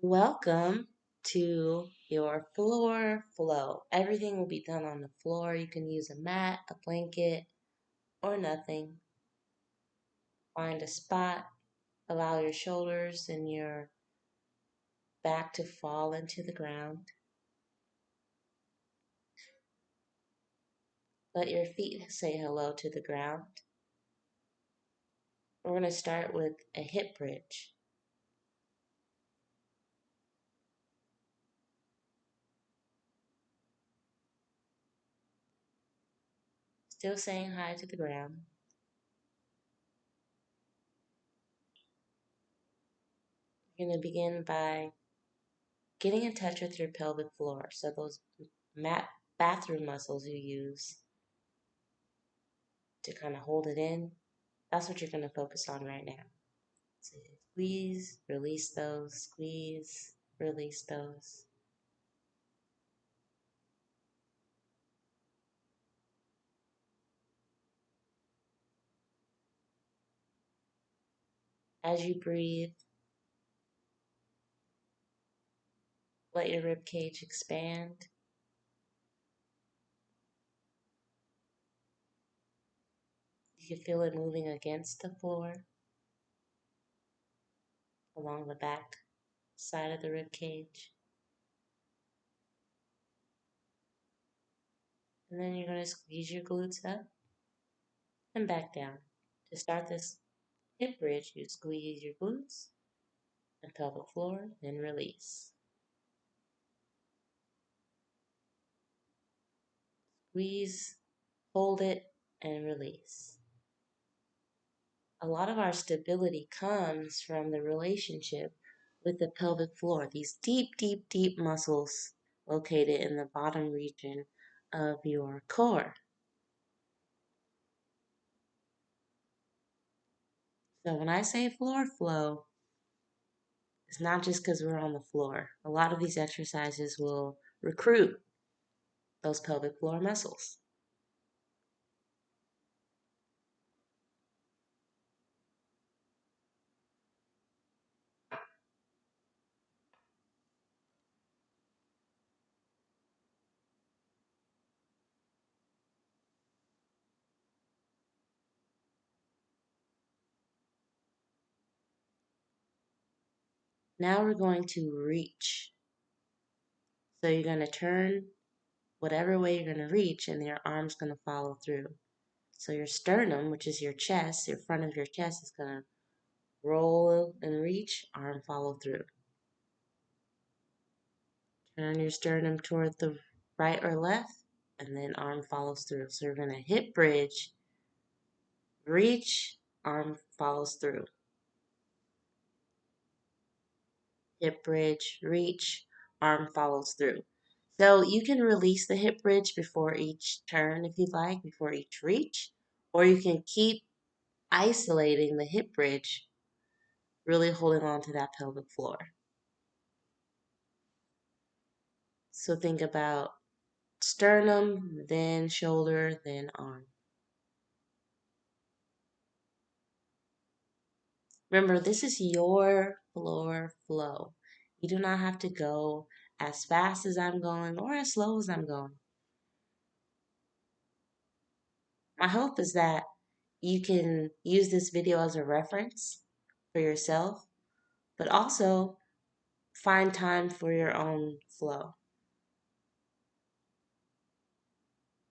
Welcome to your floor flow. Everything will be done on the floor. You can use a mat, a blanket, or nothing. Find a spot, allow your shoulders and your back to fall into the ground. Let your feet say hello to the ground. We're going to start with a hip bridge. Still saying hi to the ground. You're going to begin by getting in touch with your pelvic floor. So those bathroom muscles you use to kind of hold it in, that's what you're going to focus on right now. So squeeze, release those, squeeze, release those. As you breathe, let your rib cage expand. You can feel it moving against the floor along the back side of the rib cage. And then you're going to squeeze your glutes up and back down. To start this hip bridge, you squeeze your glutes and pelvic floor, then release. Squeeze, hold it, and release. A lot of our stability comes from the relationship with the pelvic floor, these deep, deep, deep muscles located in the bottom region of your core. So when I say floor flow, it's not just because we're on the floor. A lot of these exercises will recruit those pelvic floor muscles. Now we're going to reach. So you're going to turn whatever way you're going to reach, and your arm's going to follow through. So your sternum, which is your chest, your front of your chest, is going to roll and reach, arm follow through. Turn your sternum toward the right or left, and then arm follows through. So you're going to hip bridge, reach, arm follows through. Hip bridge, reach, arm follows through. So you can release the hip bridge before each turn if you'd like, before each reach, or you can keep isolating the hip bridge, really holding on to that pelvic floor. So think about sternum, then shoulder, then arm. Remember, this is your floor flow. You do not have to go as fast as I'm going or as slow as I'm going. My hope is that you can use this video as a reference for yourself, but also find time for your own flow.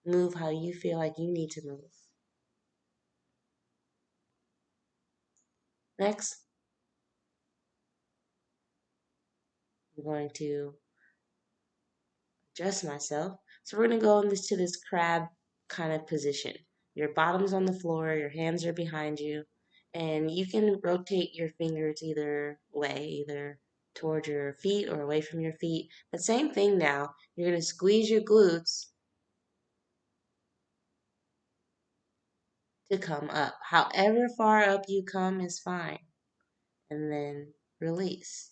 Move how you feel like you need to move. Next, I'm going to adjust myself. So we're going to go into this crab kind of position. Your bottom's on the floor, your hands are behind you, and you can rotate your fingers either way, either towards your feet or away from your feet. But same thing now, you're going to squeeze your glutes to come up. However far up you come is fine. And then release.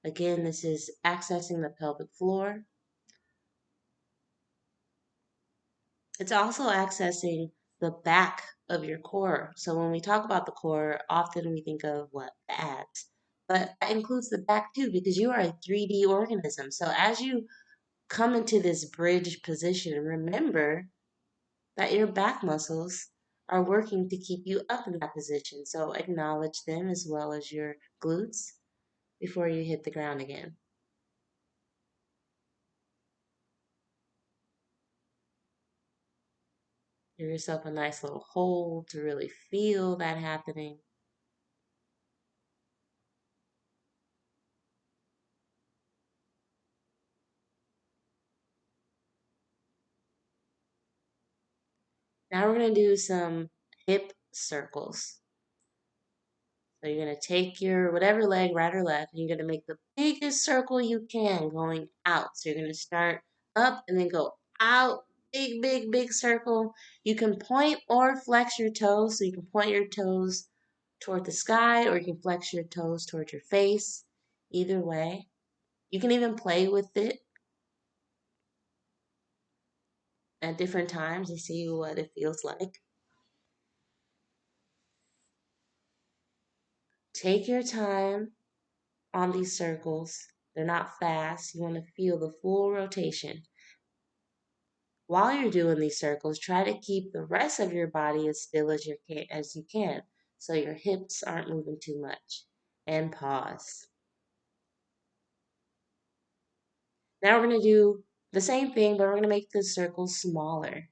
Again, this is accessing the pelvic floor. It's also accessing the back of your core. So when we talk about the core, often we think of what? The abs. But that includes the back too, because you are a 3D organism. So as you come into this bridge position, remember that your back muscles are working to keep you up in that position. So acknowledge them as well as your glutes before you hit the ground again. Give yourself a nice little hold to really feel that happening. Now we're going to do some hip circles. So you're going to take your whatever leg, right or left, and you're going to make the biggest circle you can going out. So you're going to start up and then go out. Big, big, big circle. You can point or flex your toes. So you can point your toes toward the sky or you can flex your toes toward your face. Either way. You can even play with it at different times and see what it feels like. Take your time on these circles. They're not fast. You want to feel the full rotation. While you're doing these circles, try to keep the rest of your body as still as you can, so your hips aren't moving too much. And pause. Now we're going to do the same thing, but we're going to make the circles smaller.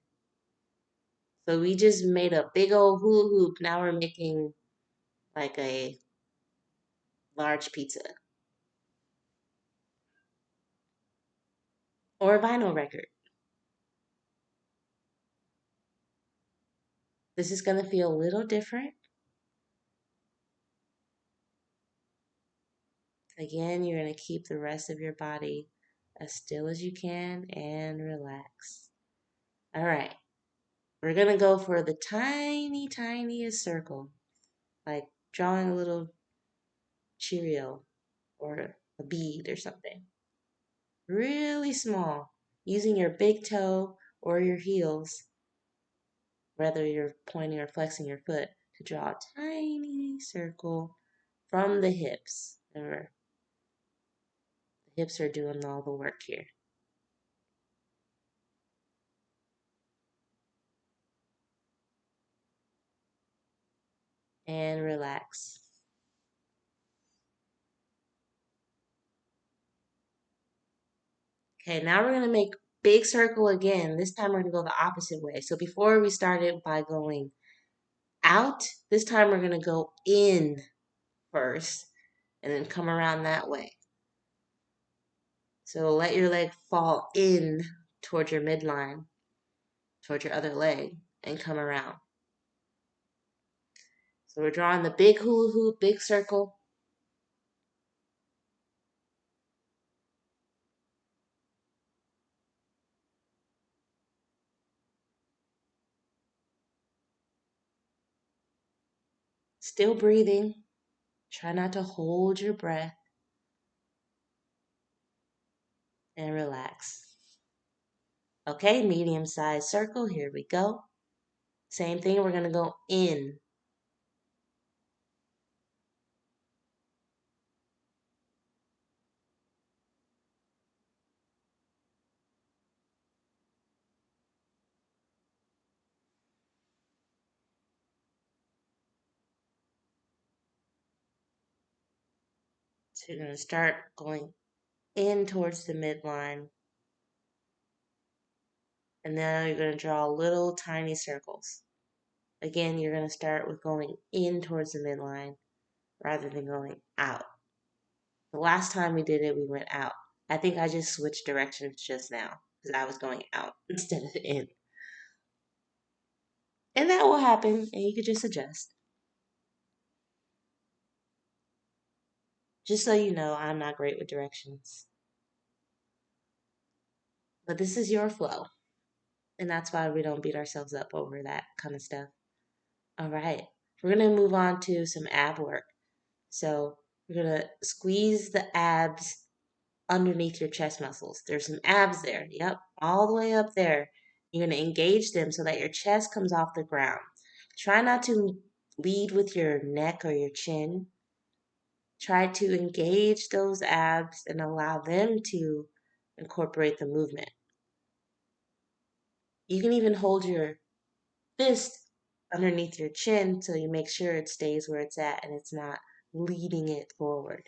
So we just made a big old hula hoop. Now we're making like a large pizza or a vinyl record. This is going to feel a little different. Again, you're going to keep the rest of your body as still as you can and relax. All right. We're going to go for the tiny, tiniest circle, like drawing a little Cheerio or a bead or something. Really small, using your big toe or your heels, whether you're pointing or flexing your foot, to draw a tiny circle from the hips. Remember, the hips are doing all the work here. And relax. Okay, now we're going to make big circle again. This time we're going to go the opposite way. So before we started by going out, this time we're going to go in first and then come around that way. So let your leg fall in towards your midline, towards your other leg, and come around. So we're drawing the big hula hoop, big circle. Still breathing. Try not to hold your breath. And relax. Okay, medium-sized circle. Here we go. Same thing, we're going to go in. So you're going to start going in towards the midline. And now you're going to draw little tiny circles. Again, you're going to start with going in towards the midline rather than going out. The last time we did it, we went out. I think I just switched directions just now because I was going out instead of in. And that will happen, and you could just adjust. Just so you know, I'm not great with directions. But this is your flow. And that's why we don't beat ourselves up over that kind of stuff. All right. We're going to move on to some ab work. So we're going to squeeze the abs underneath your chest muscles. There's some abs there. Yep. All the way up there. You're going to engage them so that your chest comes off the ground. Try not to lead with your neck or your chin. Try to engage those abs and allow them to incorporate the movement. You can even hold your fist underneath your chin so you make sure it stays where it's at and it's not leading it forward.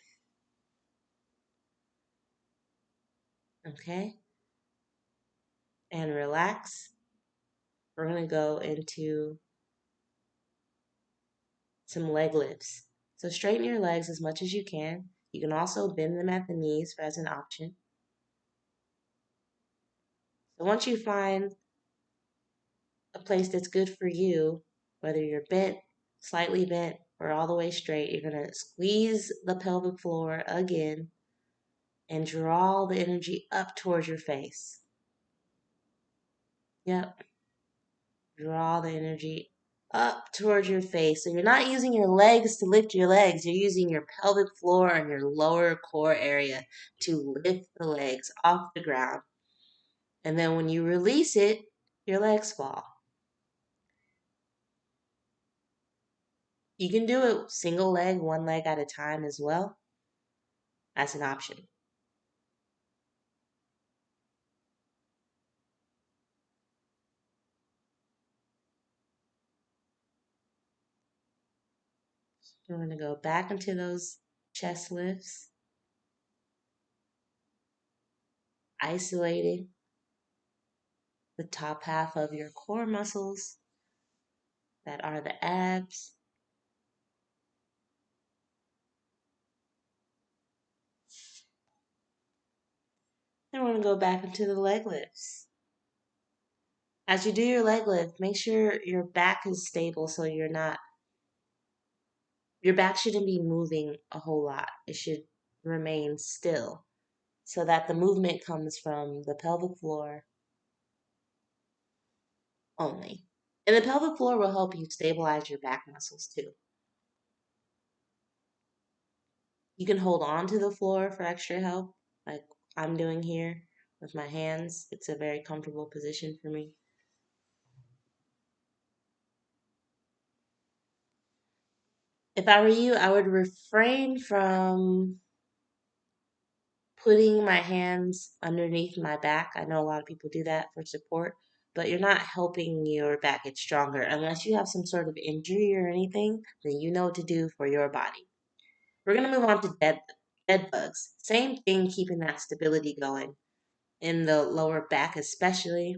Okay? And relax. We're going to go into some leg lifts. So straighten your legs as much as you can. You can also bend them at the knees as an option. So once you find a place that's good for you, whether you're bent, slightly bent, or all the way straight, you're going to squeeze the pelvic floor again and draw the energy up towards your face. Yep. Draw the energy up towards your face. So you're not using your legs to lift your legs. You're using your pelvic floor and your lower core area to lift the legs off the ground. And then when you release it, your legs fall. You can do it single leg, one leg at a time as well. That's an option. We're going to go back into those chest lifts, isolating the top half of your core muscles that are the abs. Then we're going to go back into the leg lifts. As you do your leg lift, make sure your back is stable so your back shouldn't be moving a whole lot. It should remain still so that the movement comes from the pelvic floor only. And the pelvic floor will help you stabilize your back muscles too. You can hold on to the floor for extra help, like I'm doing here with my hands. It's a very comfortable position for me. If I were you, I would refrain from putting my hands underneath my back. I know a lot of people do that for support, but you're not helping your back get stronger unless you have some sort of injury or anything, then you know what to do for your body. We're going to move on to dead bugs. Same thing, keeping that stability going in the lower back, especially.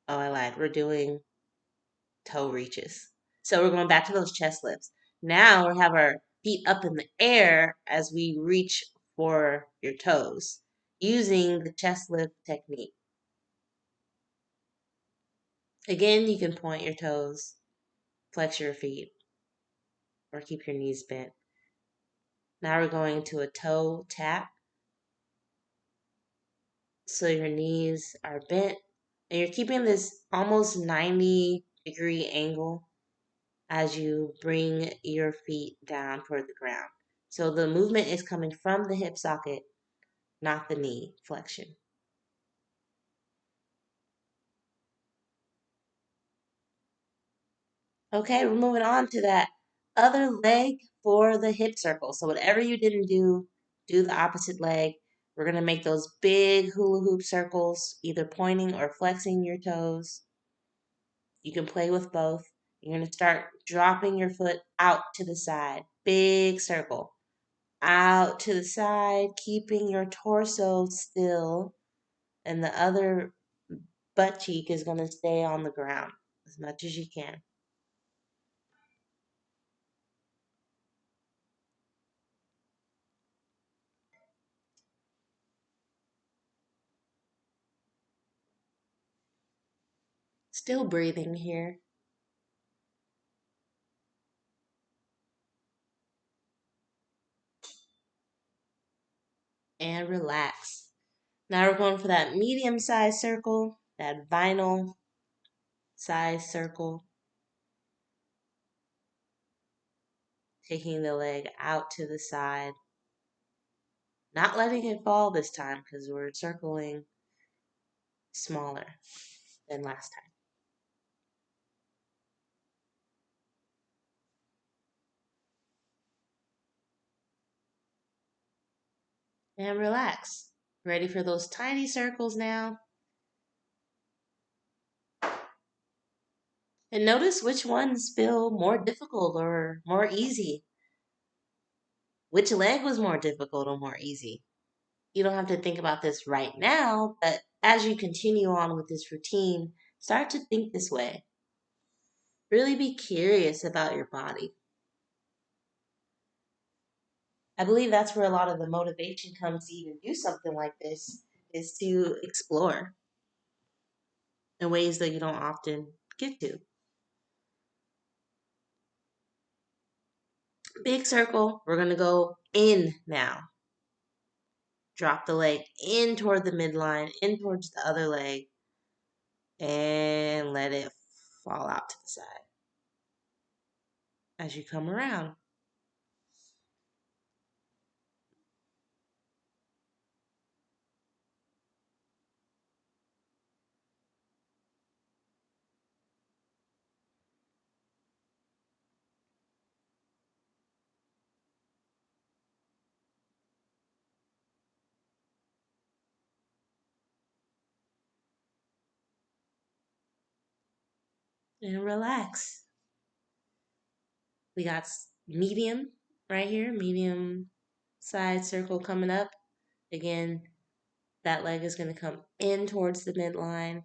Oh, I lied. We're doing toe reaches. So we're going back to those chest lifts. Now we have our feet up in the air as we reach for your toes using the chest lift technique. Again, you can point your toes, flex your feet, or keep your knees bent. Now we're going to a toe tap. So your knees are bent and you're keeping this almost 90-degree angle as you bring your feet down toward the ground. So the movement is coming from the hip socket, not the knee flexion. Okay, we're moving on to that other leg for the hip circle. So whatever you didn't do, do the opposite leg. We're going to make those big hula hoop circles, either pointing or flexing your toes. You can play with both. You're going to start dropping your foot out to the side. Big circle. Out to the side, keeping your torso still. And the other butt cheek is going to stay on the ground as much as you can. Still breathing here. And relax. Now we're going for that medium size circle, that vinyl size circle. Taking the leg out to the side. Not letting it fall this time because we're circling smaller than last time. And relax. Ready for those tiny circles now? And notice which ones feel more difficult or more easy. Which leg was more difficult or more easy? You don't have to think about this right now, but as you continue on with this routine, start to think this way. Really be curious about your body. I believe that's where a lot of the motivation comes to even do something like this, is to explore in ways that you don't often get to. Big circle, we're going to go in now. Drop the leg in toward the midline, in towards the other leg, and let it fall out to the side as you come around. And relax. We got medium right here, medium side circle coming up. Again, that leg is going to come in towards the midline.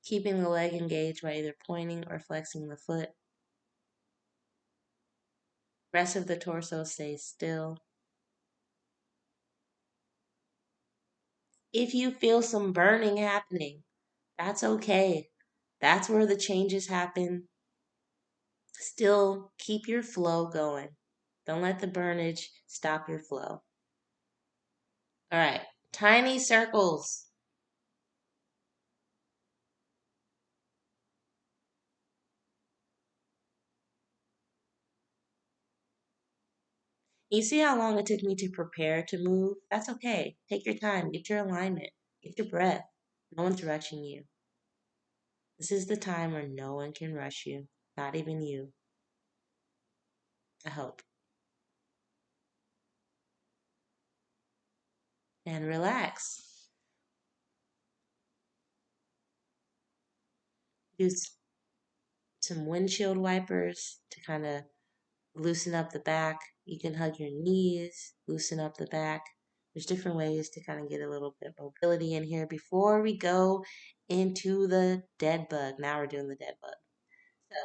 Keeping the leg engaged by either pointing or flexing the foot. Rest of the torso stays still. If you feel some burning happening, that's okay. That's where the changes happen. Still keep your flow going. Don't let the burnage stop your flow. All right, tiny circles. You see how long it took me to prepare to move? That's okay. Take your time. Get your alignment. Get your breath. No one's rushing you. This is the time where no one can rush you, not even you. I hope. And relax. Use some windshield wipers to kind of loosen up the back. You can hug your knees, loosen up the back. There's different ways to kind of get a little bit of mobility in here before we go into the dead bug. Now we're doing the dead bug. So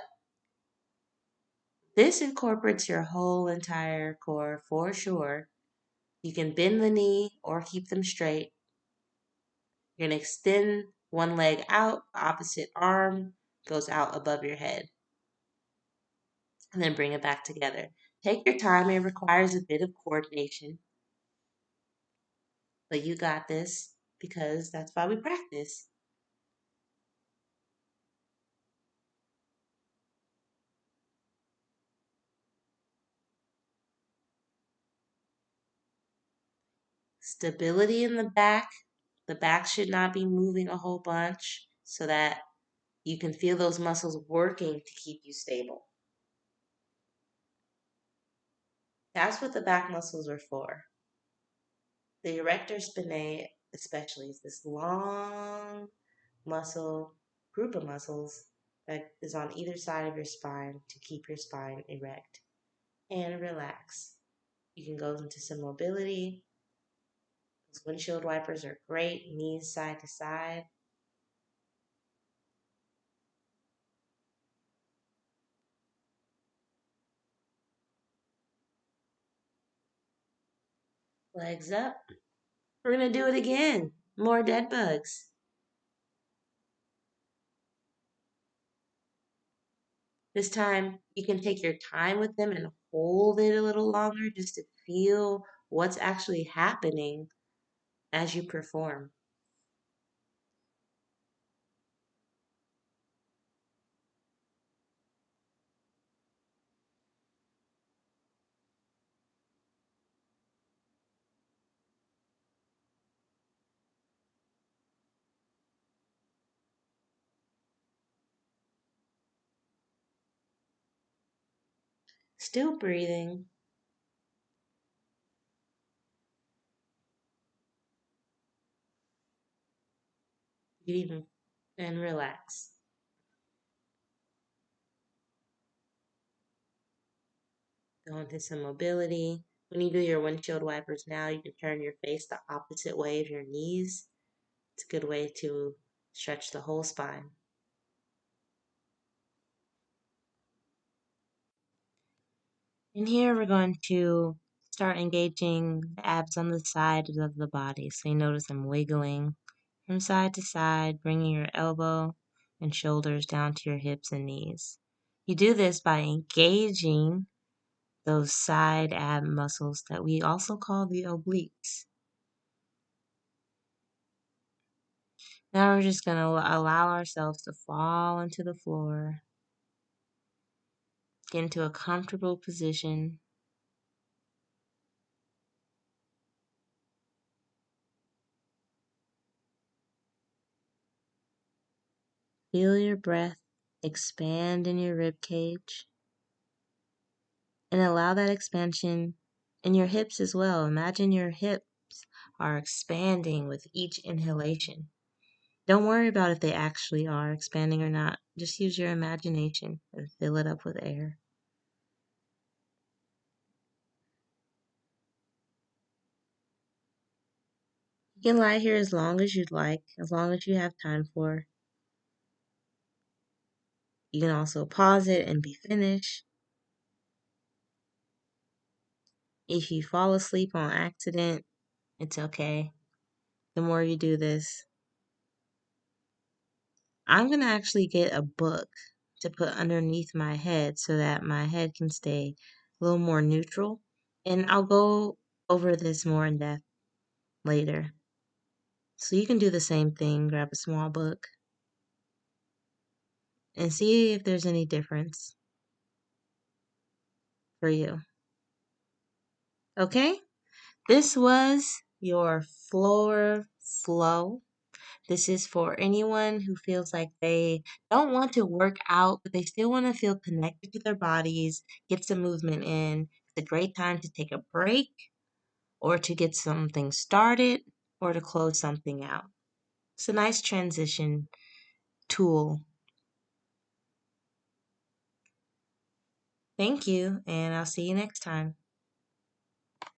this incorporates your whole entire core for sure. You can bend the knee or keep them straight. You're going to extend one leg out, the opposite arm goes out above your head. And then bring it back together. Take your time, it requires a bit of coordination, but you got this because that's why we practice. Stability in the back. The back should not be moving a whole bunch so that you can feel those muscles working to keep you stable. That's what the back muscles are for. The erector spinae, especially, is this long muscle, group of muscles that is on either side of your spine to keep your spine erect and relax. You can go into some mobility. Those windshield wipers are great, knees side to side. Legs up. We're going to do it again. More dead bugs. This time, you can take your time with them and hold it a little longer just to feel what's actually happening as you perform. Still breathing. Even and relax. Go into some mobility. When you do your windshield wipers now, you can turn your face the opposite way of your knees. It's a good way to stretch the whole spine. And here we're going to start engaging the abs on the sides of the body. So you notice I'm wiggling from side to side, bringing your elbow and shoulders down to your hips and knees. You do this by engaging those side ab muscles that we also call the obliques. Now we're just going to allow ourselves to fall into the floor, get into a comfortable position. Feel your breath expand in your rib cage and allow that expansion in your hips as well. Imagine your hips are expanding with each inhalation. Don't worry about if they actually are expanding or not. Just use your imagination and fill it up with air. You can lie here as long as you'd like, as long as you have time for. You can also pause it and be finished. If you fall asleep on accident, it's okay. The more you do this, I'm going to actually get a book to put underneath my head so that my head can stay a little more neutral. And I'll go over this more in depth later. So you can do the same thing, grab a small book and see if there's any difference for you. Okay? This was your floor flow. This is for anyone who feels like they don't want to work out, but they still want to feel connected to their bodies, get some movement in. It's a great time to take a break or to get something started or to close something out. It's a nice transition tool. Thank you, and I'll see you next time.